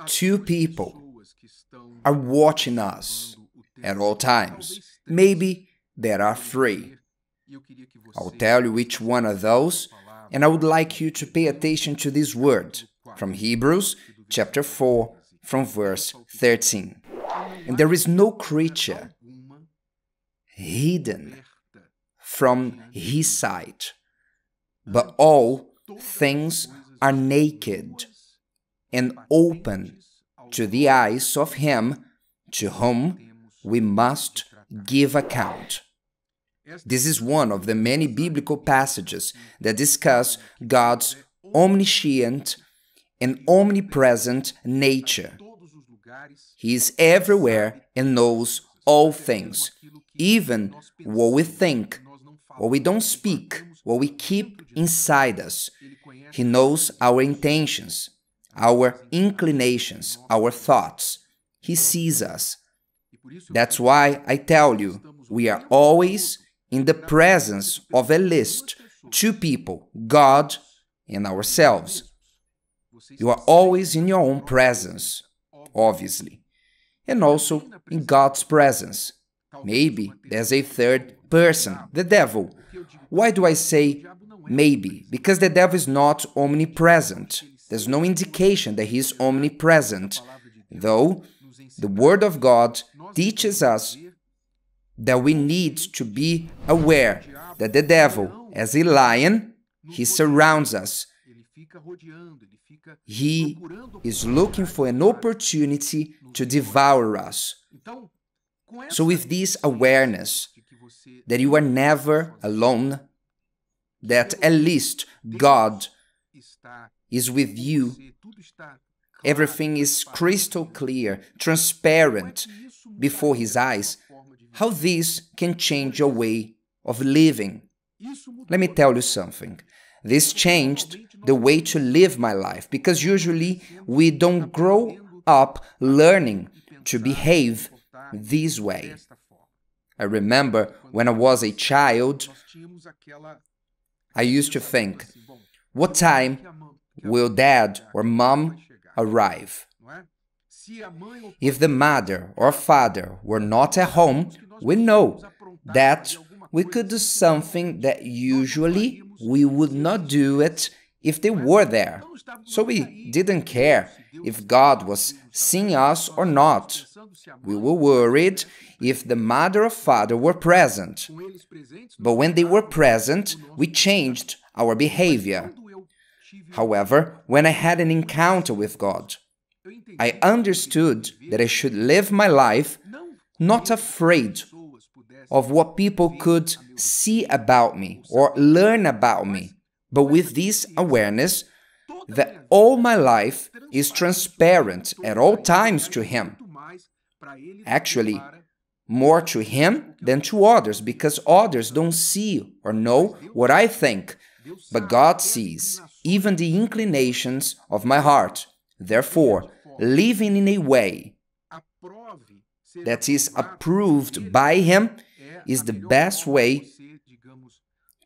Two people are watching us at all times. Maybe there are three. I'll tell you which one are those, and I would like you to pay attention to this word from Hebrews chapter 4, from verse 13. And there is no creature hidden from his sight, but all things are naked and open to the eyes of him to whom we must give account. This is one of the many biblical passages that discuss God's omniscient and omnipresent nature. He is everywhere and knows all things, even what we think, what we don't speak, what we keep inside us. He knows our intentions, our inclinations, our thoughts. He sees us. That's why I tell you, we are always in the presence of at least two people, God and ourselves. You are always in your own presence, obviously, and also in God's presence. Maybe there's a third person, the devil. Why do I say maybe? Because the devil is not omnipresent. There's no indication that he is omnipresent, though the Word of God teaches us that we need to be aware that the devil, as a lion, he surrounds us. He is looking for an opportunity to devour us. So with this awareness that you are never alone, that at least God is with you, everything is crystal clear, transparent before His eyes, how this can change your way of living. Let me tell you something. This changed the way to live my life, because usually we don't grow up learning to behave this way. I remember when I was a child, I used to think, what time will dad or mom arrive? If the mother or father were not at home, we know that we could do something that usually we would not do it if they were there. So we didn't care if God was seeing us or not. We were worried if the mother or father were present. But when they were present, we changed our behavior. However, when I had an encounter with God, I understood that I should live my life not afraid of what people could see about me or learn about me, but with this awareness that all my life is transparent at all times to Him. Actually, more to Him than to others, because others don't see or know what I think, but God sees even the inclinations of my heart. Therefore, living in a way that is approved by Him is the best way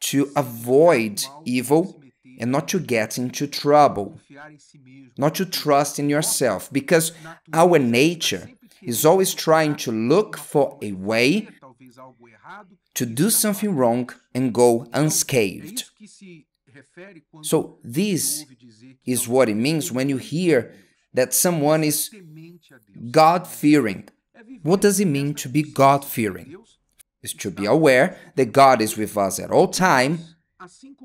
to avoid evil and not to get into trouble, not to trust in yourself, because our nature is always trying to look for a way to do something wrong and go unscathed. So this is what it means when you hear that someone is God-fearing. What does it mean to be God-fearing? It's to be aware that God is with us at all times,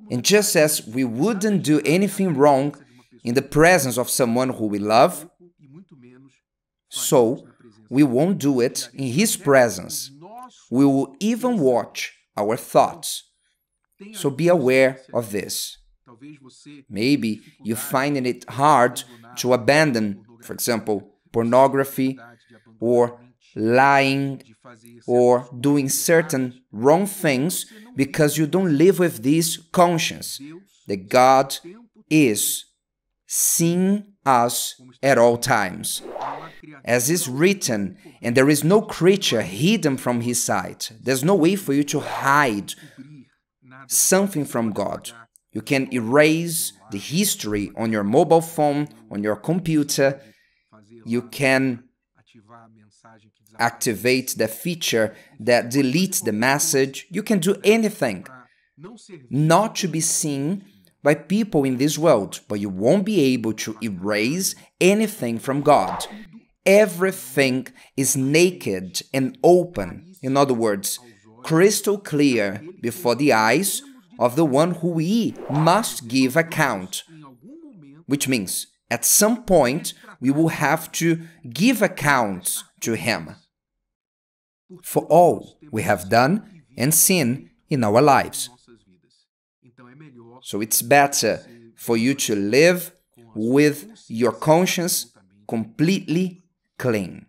and just as we wouldn't do anything wrong in the presence of someone who we love, so we won't do it in His presence. We will even watch our thoughts. So be aware of this. Maybe you're finding it hard to abandon, for example, pornography or lying or doing certain wrong things because you don't live with this conscience that God is seeing us at all times. As is written, and there is no creature hidden from His sight. There's no way for you to hide something from God. You can erase the history on your mobile phone, on your computer, you can activate the feature that deletes the message. You can do anything not to be seen by people in this world, but you won't be able to erase anything from God. Everything is naked and open. In other words, crystal clear before the eyes of the one who we must give account. Which means, at some point, we will have to give accounts to Him for all we have done and seen in our lives. So it's better for you to live with your conscience completely clean.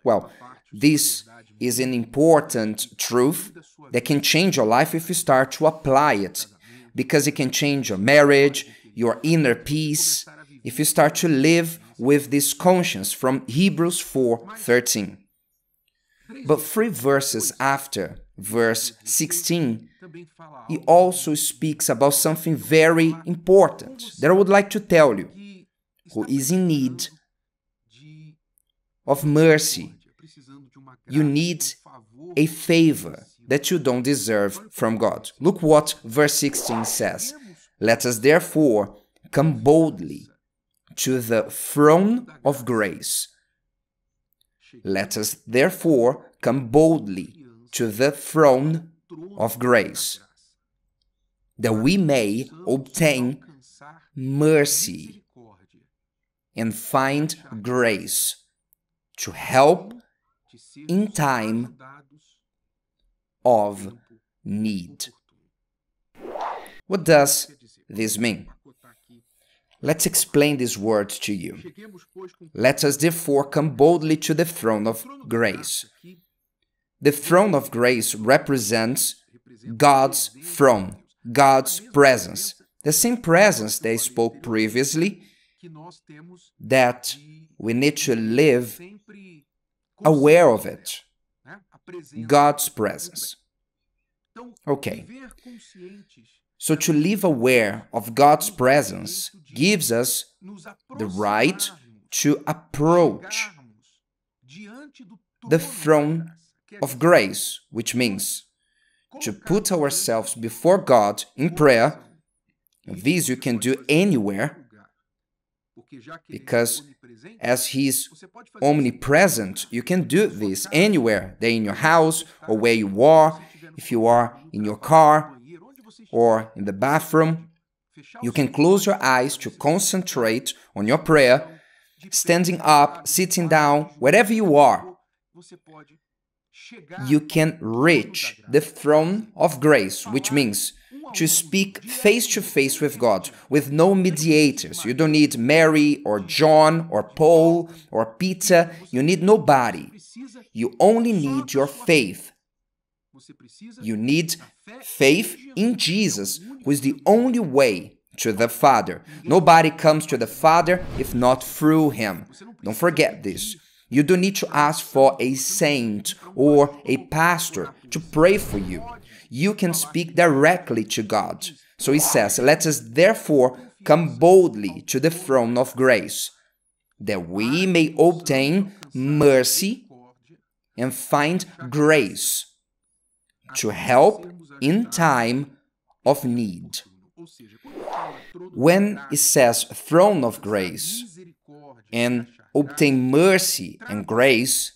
Well, this is an important truth that can change your life if you start to apply it, because it can change your marriage, your inner peace, if you start to live with this conscience from Hebrews 4:13. But 3 verses after, verse 16, he also speaks about something very important that I would like to tell you, who is in need of mercy. You need a favor that you don't deserve from God. Look what verse 16 says. Let us therefore come boldly to the throne of grace. Let us therefore come boldly to the throne of grace, that we may obtain mercy and find grace to help in time of need. What does this mean? Let's explain this word to you. Let us therefore come boldly to the throne of grace. The throne of grace represents God's throne, God's presence. The same presence they spoke previously, that we need to live aware of it. God's presence. Okay. So to live aware of God's presence gives us the right to approach the throne of grace, which means to put ourselves before God in prayer. This you can do anywhere, because as He is omnipresent, you can do this anywhere, there in your house or where you are, if you are in your car or in the bathroom. You can close your eyes to concentrate on your prayer, standing up, sitting down, wherever you are. You can reach the throne of grace, which means to speak face to face with God, with no mediators. You don't need Mary or John or Paul or Peter. You need nobody. You only need your faith. You need faith in Jesus, who is the only way to the Father. Nobody comes to the Father if not through Him. Don't forget this. You don't need to ask for a saint or a pastor to pray for you. You can speak directly to God. So he says, let us therefore come boldly to the throne of grace, that we may obtain mercy and find grace to help in time of need. When it says throne of grace and obtain mercy and grace,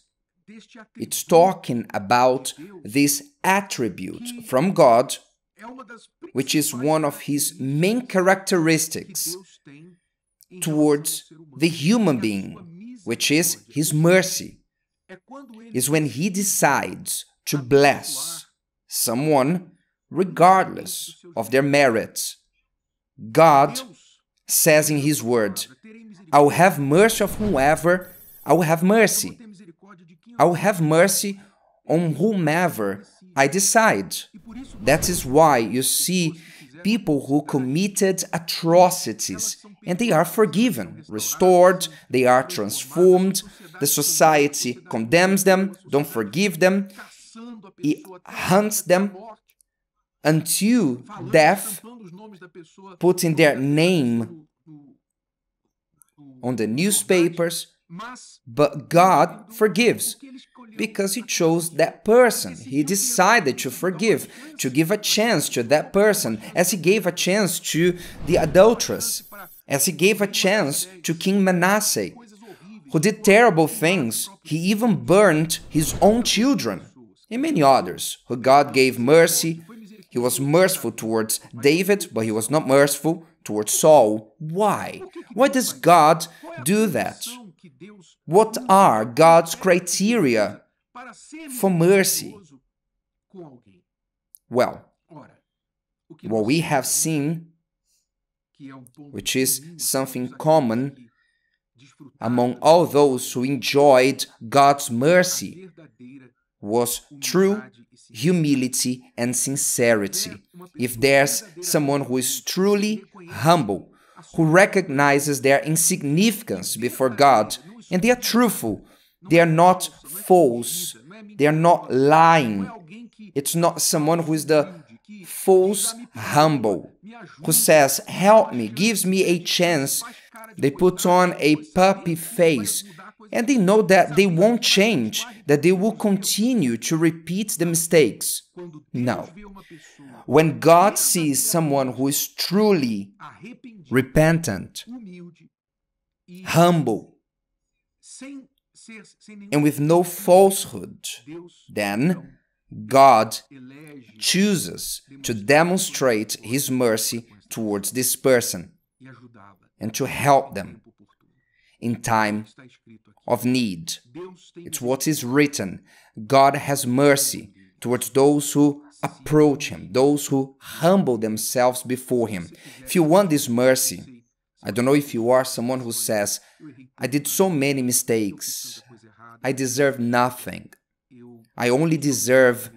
it's talking about this attribute from God, which is one of His main characteristics towards the human being, which is His mercy. Is when He decides to bless someone regardless of their merits. God says in His word, I will have mercy of whomever I will have mercy. I will have mercy on whomever I decide. That is why you see people who committed atrocities, and they are forgiven, restored, they are transformed. The society condemns them, don't forgive them, it hunts them until death, putting their name on the newspapers, But God forgives because He chose that person. He decided to forgive, to give a chance to that person, as He gave a chance to the adulteress, as He gave a chance to King Manasseh, who did terrible things. He even burned his own children, and many others who God gave mercy. He was merciful towards David, but He was not merciful towards Saul. Why? Why does God do that? What are God's criteria for mercy? Well, what we have seen, which is something common among all those who enjoyed God's mercy, was true humility and sincerity. If there's someone who is truly humble, who recognizes their insignificance before God, and they are truthful, they are not false, they are not lying. It's not someone who is the false humble, who says, help me, gives me a chance. They put on a puppy face, and they know that they won't change, that they will continue to repeat the mistakes. No. When God sees someone who is truly repentant, humble, and with no falsehood, then God chooses to demonstrate His mercy towards this person and to help them in time of need. It's what is written. God has mercy towards those who approach Him, those who humble themselves before Him. If you want this mercy, I don't know if you are someone who says, I did so many mistakes, I deserve nothing, I only deserve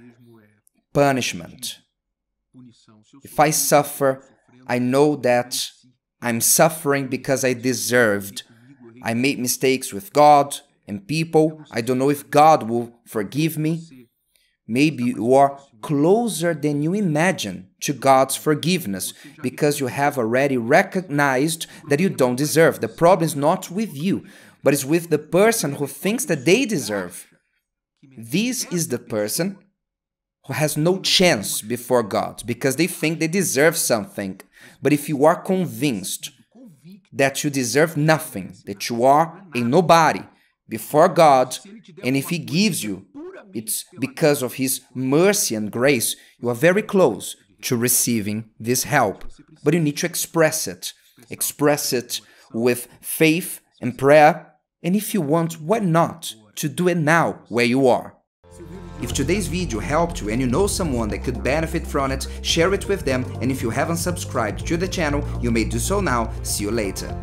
punishment. If I suffer, I know that I'm suffering because I deserved. I made mistakes with God and people. I don't know if God will forgive me. Maybe you are closer than you imagine to God's forgiveness because you have already recognized that you don't deserve. The problem is not with you, but it's with the person who thinks that they deserve. This is the person who has no chance before God because they think they deserve something. But if you are convinced that you deserve nothing, that you are a nobody before God, and if He gives you, it's because of His mercy and grace, you are very close to receiving this help. But you need to express it. Express it with faith and prayer. And if you want, why not to do it now where you are? If today's video helped you and you know someone that could benefit from it, share it with them. And if you haven't subscribed to the channel, you may do so now. See you later.